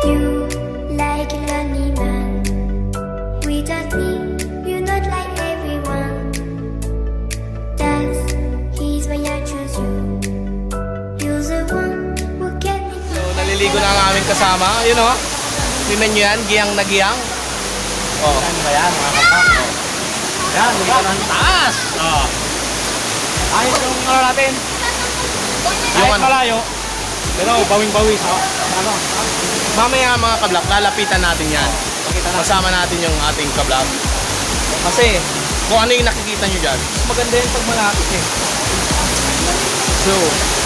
You like a lonely man. Without me, you're not like everyone. That's he's why I choose you. You're the one who get me. So, naliligo na ang aming kasama. Yun o. Tingnan nyo yan, giyang na giyang. Oh. Ano ba yan, mga kapak? Yan, di ba? Ang taas! Oh. Ayos yung ano natin. Yung Kahit ano? malayo. Pero bawing-bawis. Oh. Ano? Mamaya mga kablak, lalapitan natin yan. Pakita na. Masama natin yung ating kablak. Kasi, kung ano yung nakikita nyo dyan. Maganda yung pag malapit eh. So,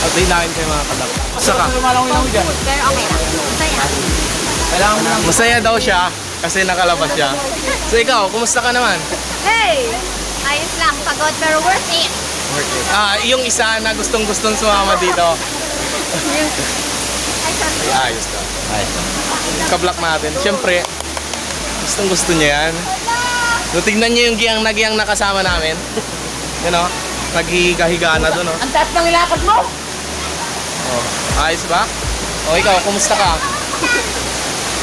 update natin kayo mga kablak. Saka, Lumalangoy-langoy dyan. Pero okay lang. Masaya. Kailangan mo lang. masaya daw siya kasi nakalabas siya. So ikaw, kumusta ka naman? Hey! Ayos lang. Pagod pero worth it. Yung isa na gustong-gustong sumama dito. Ay, sorry. Ay, ayos ka. Ayos. Kablak natin. Siyempre, gustong-gusto niya yan. So, tignan niyo yung giyang nakasama namin. Yan o, naghihiga-higa na doon o. Ang taas ng ilakad mo! Oh, ayos ba? O ikaw, kumusta ka?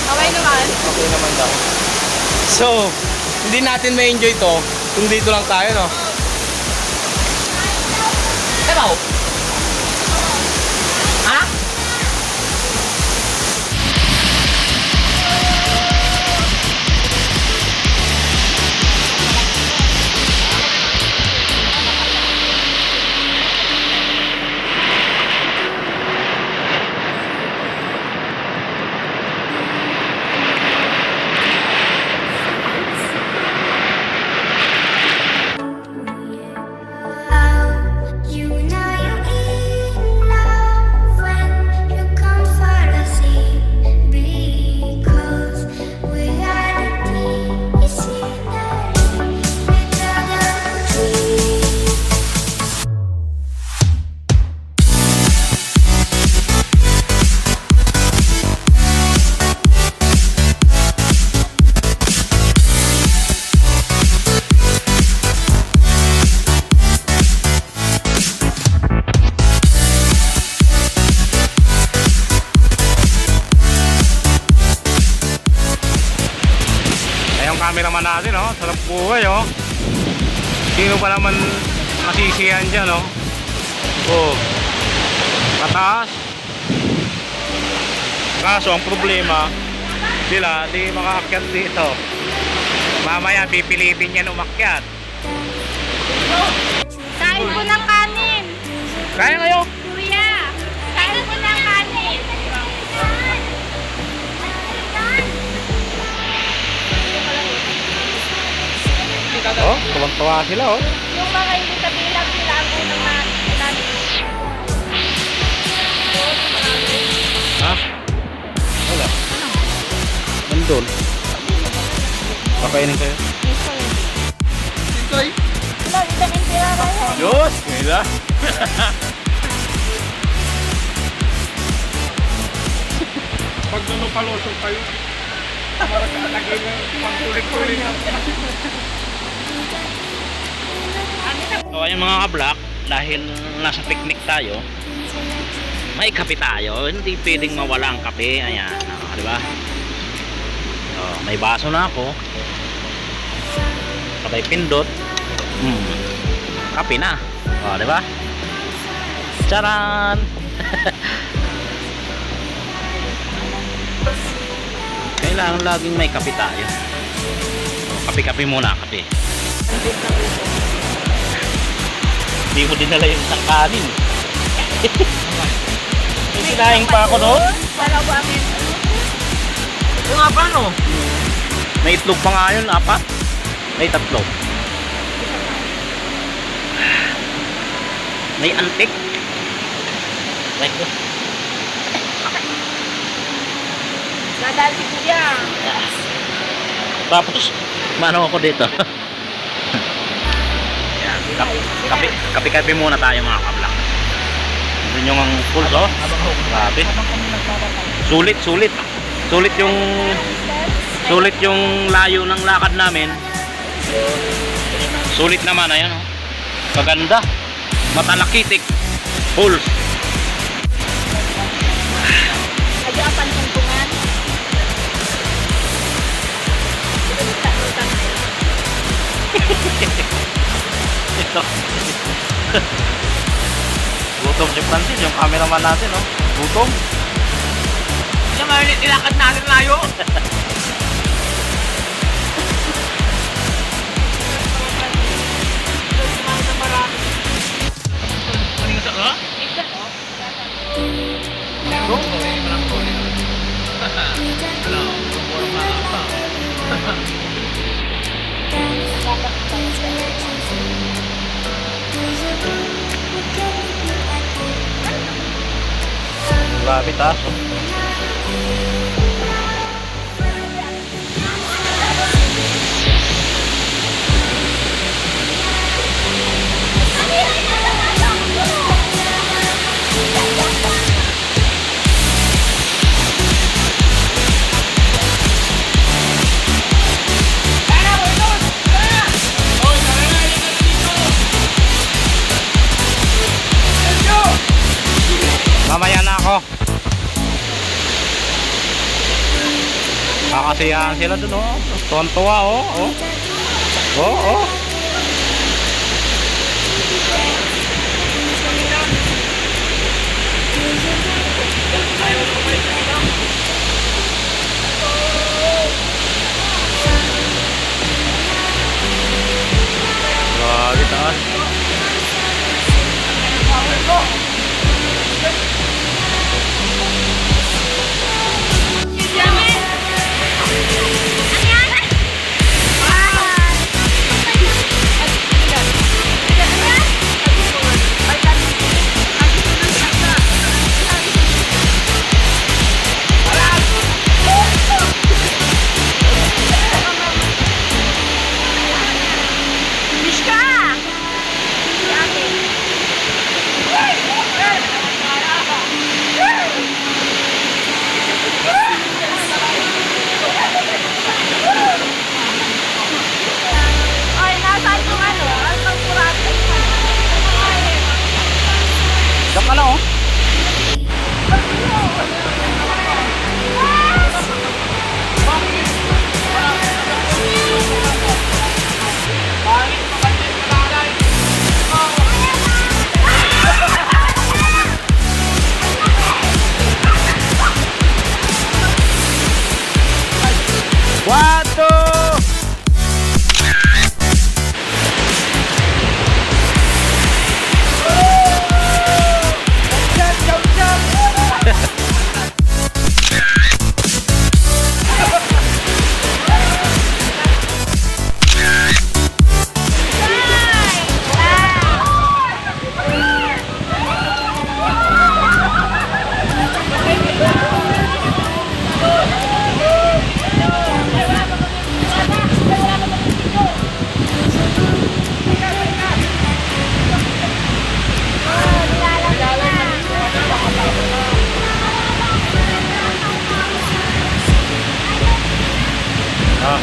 Okay naman. Okay naman daw. So, hindi natin ma-enjoy to kung dito lang tayo, no? Sabaw! Ha? You know you're in love when you come for the sea. Because reality is scenery without a tree. Ayun yung cameraman natin, oh. Sarap buhay, oh. Sino pa naman masisiyan dyan, oh. Oh. Mataas. Kaso ang problema, sila di makaakyat dito. Mamaya pipilitin yan umakyat. Kain po ng kanin! Kaya kayo? Kuya! Kain po ng kanin! Oh, tuwang-tuwa sila, oh. Yung mga hindi kabilang sila ang unang natin. Ha? Wala. Nandun. Pakainin kayo. Wala, hindi kami tirara yan. Diyos! Nila. Pag nanupalusog kayo, marag ka lagay na pagtulik-tulik. So ayun mga ka-block, dahil nasa picnic tayo, may kape tayo. Hindi pwedeng mawala ang kape. Ayan, di ba? So, may baso na ako. Sabay pindot. Kape na. O, di ba? Charan! Kailangan laging may kape tayo. Kape-kape muna, kape. Hindi mo dinala yung isang kanin. May sinaing pa ako doon. Wala ba amin? Ito nga pa, no? May itlog pa nga yun, apat. May tatlo. May antik. Like this. Nadal si Kuya. Tapos, mano ako dito. Yan, kape-kape muna tayo mga kablak. Ito yung ang pulse, oh. Grabe. Sulit. Sulit yung layo ng lakad namin. Sulit naman, ayan, oh. Kaganda. Matalakitik. Pulse. Adyo ang pantuntungan. Francis, yung cameraman natin, no? Gutom. Hindi naman, nilakad natin layo. Grabe taas, oh. Mamaya na ako. Kakasiyahan sila dun, oh. Tuwan-tuwa, oh. Oh. Oh, oh. Grabe taas. Diyan ka lang, oh.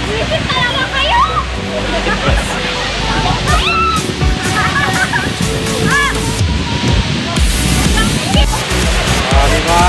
Visit talaga kayo! Di ba?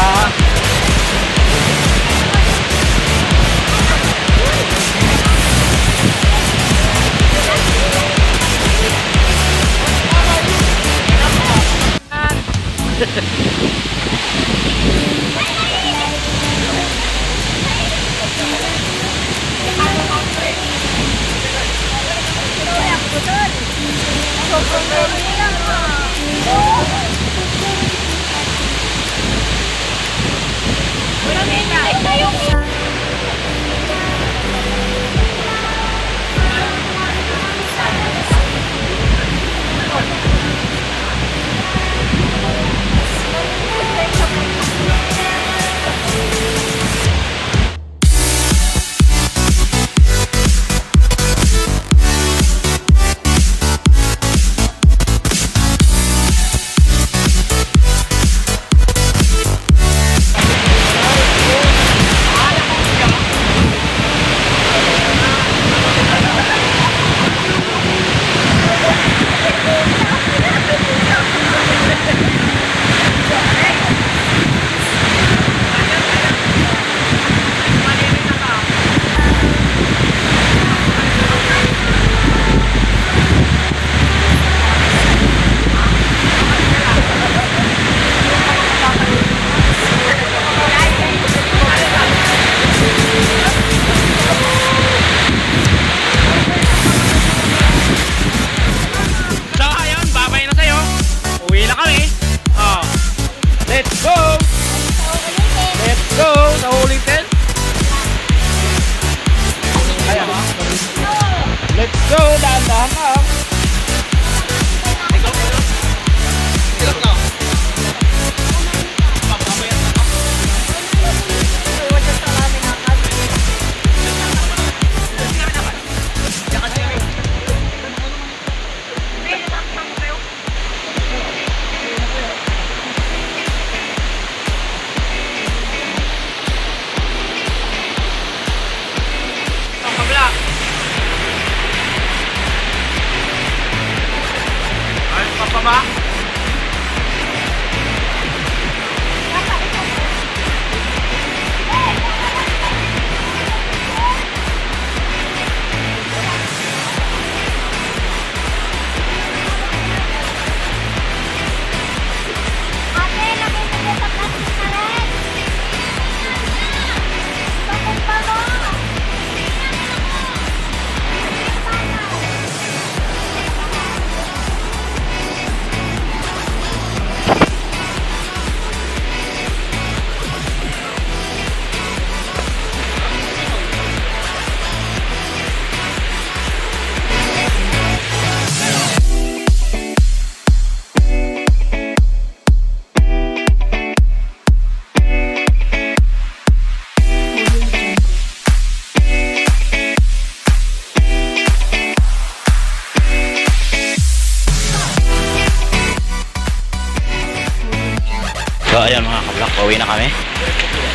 Uwi na kami.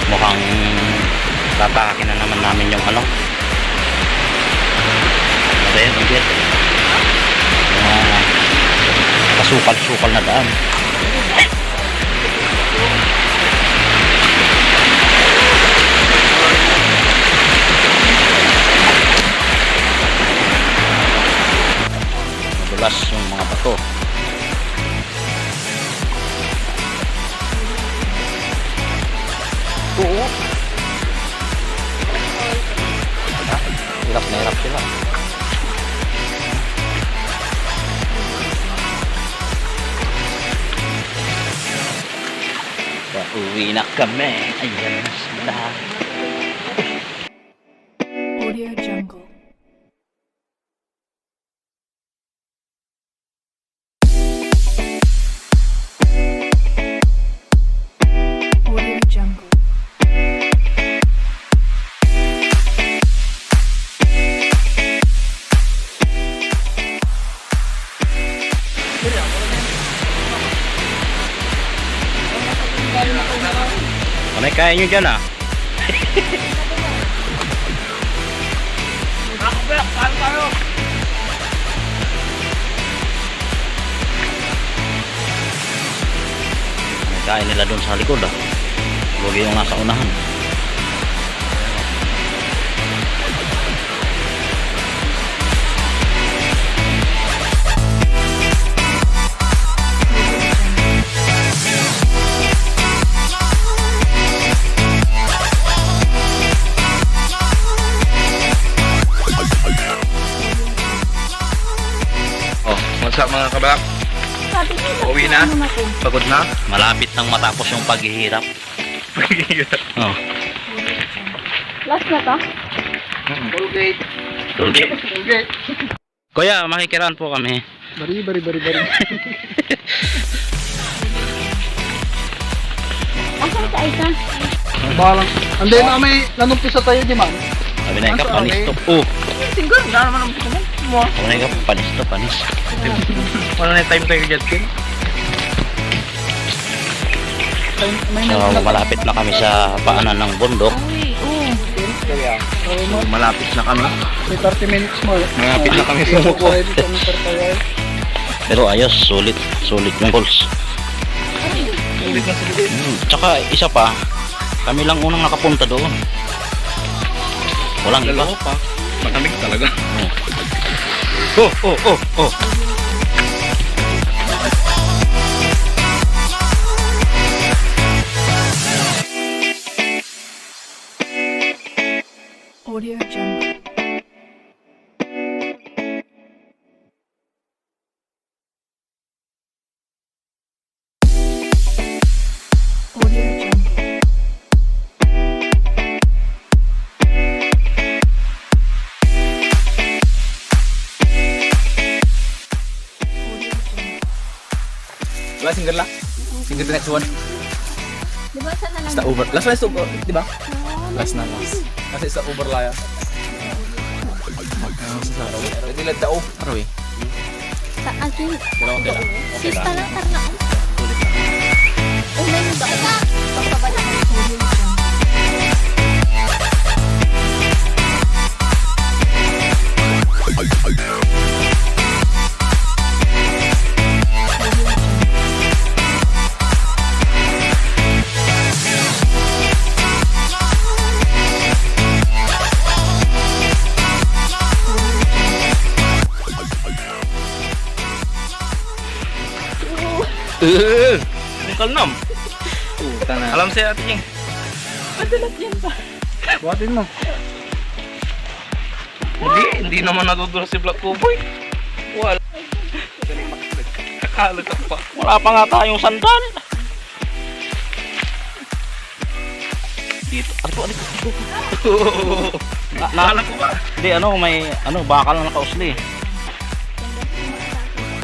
Mukhang tatahakin na naman namin yung ano. Ano yun? Ang jet. Yung kasukal-sukal na daan. Madulas yung mga bato. Oo. Hirap na hirap sila. Uwi na kami. Ayan na sila. Audio Jungle. Audio Jungle. Ano kaya nyo dyan ah? Ano kaya nila doon sa likod ah? Lugi yung nasa unahan. Oh, what's up mga kabak? Sabi niya, Uwi na? ano to? Pagod na? Malapit nang matapos yung paghihirap. Oh. Last na to? Colgate. Colgate. Colgate. Kuya, makikiraan po kami. Bari. Asan ka, Aika? Balang. Hindi na may nanumpisa tayo di man. Sabi na ikaw, panis to. Oh. Tinggal, na naman ang puso mo. Sabi na ikaw, panis to, panis. Wala na time tayo dyan, Ken. May So, malapit na kami sa paanan ng bundok. Malapit na kami. may 30 minutes more. Malapit na kami sa muko. Ready kami for tayo. Pero ayos, sulit yung goals. Tsaka isa pa, kami lang unang nakapunta doon. Walang iba. Dalawa pa. Matamig talaga. Oh. Audio Jungle. Audio Jungle. Audio Jungle. Wala, single la. Single the next one. Di ba saan na lang? Sa Uber. Last na is Uber, di ba? Last na. Kasi sa Uber laya. Sa Arawi. Ready lang daw. Arawi. Sa akin. Dalawang dala. Sista lang, tarna. Umay mo ba? Pagpabala ka. Audio Jungle. Bukal nam. Alam saya Ate Jing. Buhatin mo. Hindi naman natutulas si Black Cowboy. Wala. Kakalag ka pa. Wala pa nga tayong sandal. Dito. Naalala ko ba? Hindi, may bakal na nakausli.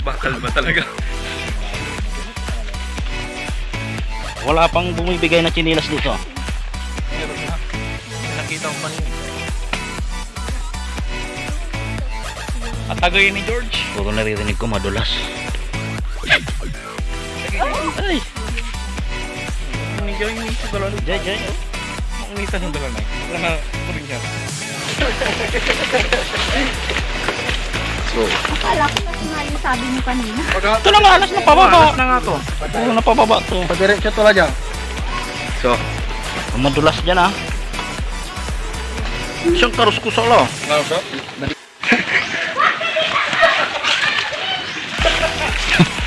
Bakal ba talaga? Wala pang bumibigay na chinilas dito. Meron na. Nakita ko pa niya. At tagay ni George. Puro naririnig ko madulas. Ay! Joy ni sa dalawa. Jay. Ang nita ng dalawa. Wala ko rin yan. So, Akala ko na yung sabi mo kanina. Ito na nga, alas na pababa. Na nga to. Oo, napababa to. Padiretso to lang dyan. So, madulas dyan ah. Siyang karus ko sala.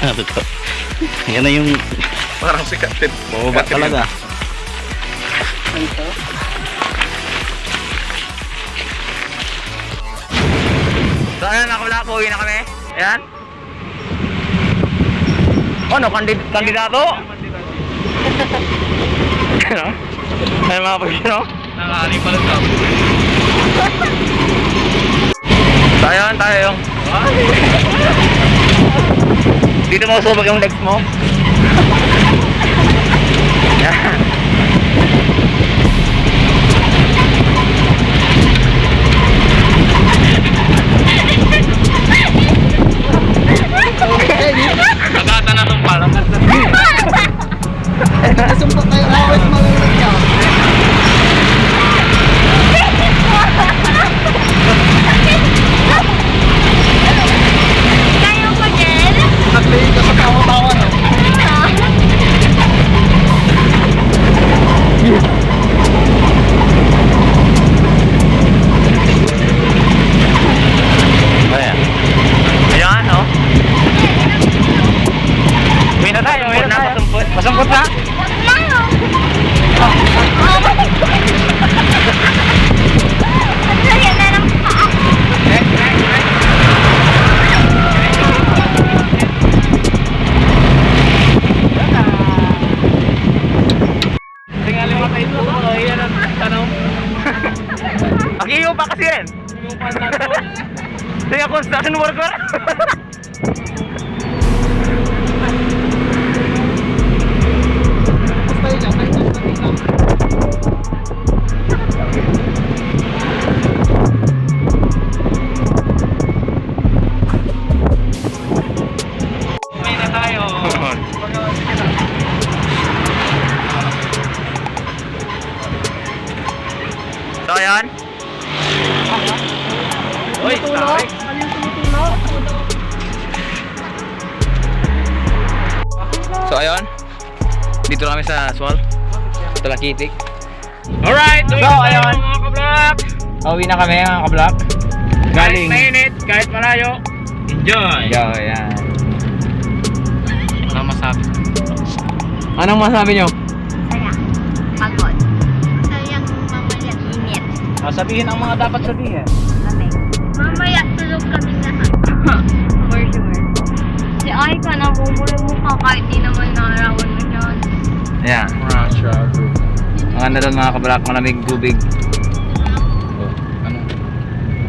Ano to? Yan na yung parang si Captain. bababa talaga. So ayan, nakabala po, uwi na kami. Ayan. Ano, kandidato? Ano? Ayan mga pagkino. Nakakari pala sa So ayan, tayo yung dito mo subag yung legs mo. Yan. Nagata na itong palang. Nasumpok kayo awit malulat ka. Kaya mo din? Naglayin ka sa tawa-tawa no? Ayan. Ayan, oh. Uwi na tayo, uwi na tayo. Masumpot na? Kaya na lang pa. Tingali mo tayo ito. Ayan ang tanong. Akiyo pa kasi rin. Saya construction worker. Tapos tayo dyan, tayo sa tingnan. Uwi na tayo. So ayan. Uy, tarik. So ayun. Dito na kami sa Swal. Talakitik. Alright, uwi So, na tayo ayun. mga kablak. Uwi na kami mga kablak. Kahit mainit, kahit malayo. Enjoy. Yo, ayan. Ano masabi? Anong masabi nyo? Saya. Pagod. Sayang mamaya init. Sabihin ang mga dapat sabihin. Kami. Mamaya tulog kami lahat. For sure. Si Aika na mukha kahit di naman naarawan mo yun. Ayan. Maganda doon mga kablak, malamig tubig.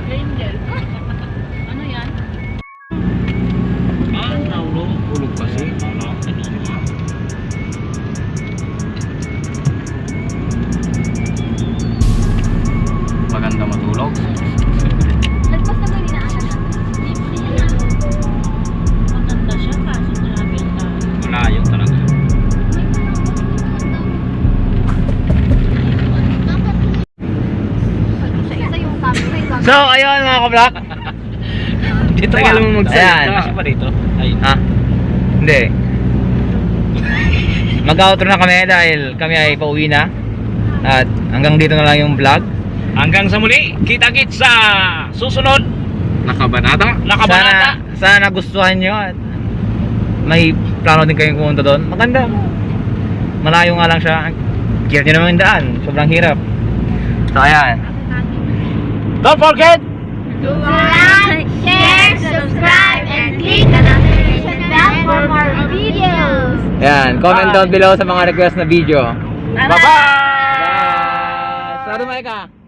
Angel. Ano yan? Ah, naulog. Ulog kasi. Maganda matulog. Nagpas na ba yung inaanan natin? Maganda siya kaso grabe ang tao. Malayo talaga. Isa yung camera yung So ayun mga kablak. Dito Tagal mo magsalita. Ayan. Kasi pa dito. Ay. Ha? Hindi. Mag-outro na kami dahil kami ay pauwi na. At hanggang dito na lang yung vlog. Hanggang sa muli, kita-kits sa susunod. Nakabanata. Sana nagustuhan nyo at may plano din kayong pumunta doon. Maganda. Malayo nga lang siya. Hirap nyo naman yung daan. Sobrang hirap. So ayan. Don't forget! like, share, subscribe, and click the notification bell for more videos. Ayan. Comment down below sa mga request na video. Bye-bye! Bye! Saru ka.